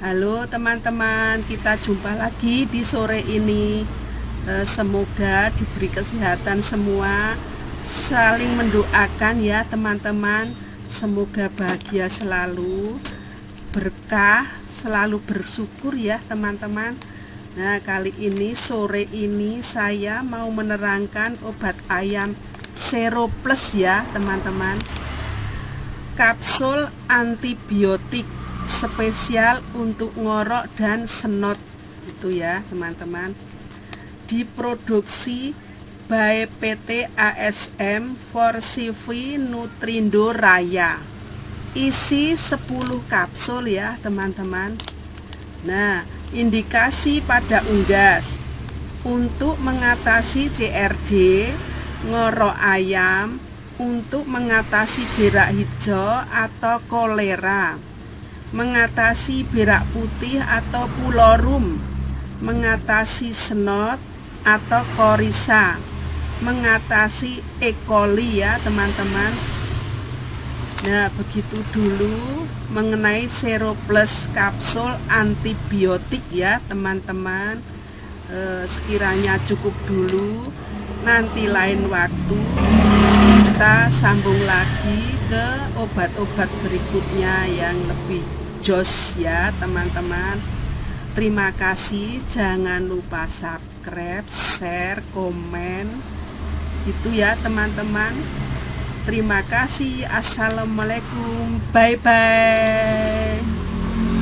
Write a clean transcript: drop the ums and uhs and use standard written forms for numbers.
Halo teman-teman, kita jumpa lagi di sore ini. Semoga diberi kesehatan semua. Saling mendoakan ya teman-teman. Semoga bahagia selalu, berkah, selalu bersyukur ya teman-teman. Nah, kali ini sore ini saya mau menerangkan obat ayam Sero Plus ya teman-teman. Kapsul antibiotik spesial untuk ngorok dan senot itu ya teman-teman, diproduksi by PT ASM Forsivi Nutrindo Raya, isi 10 kapsul ya teman-teman. Nah, indikasi pada unggas untuk mengatasi CRD, ngorok ayam, untuk mengatasi berak hijau atau kolera, mengatasi berak putih atau pulorum, mengatasi senot atau korisa, mengatasi E. coli ya teman-teman. Nah, begitu dulu mengenai Sero Plus kapsul antibiotik ya teman-teman. Sekiranya cukup dulu, nanti lain waktu kita sambung lagi ke obat-obat berikutnya yang lebih jos ya teman-teman. Terima kasih, jangan lupa subscribe, share, komen gitu ya teman-teman. Terima kasih. Assalamualaikum, bye bye.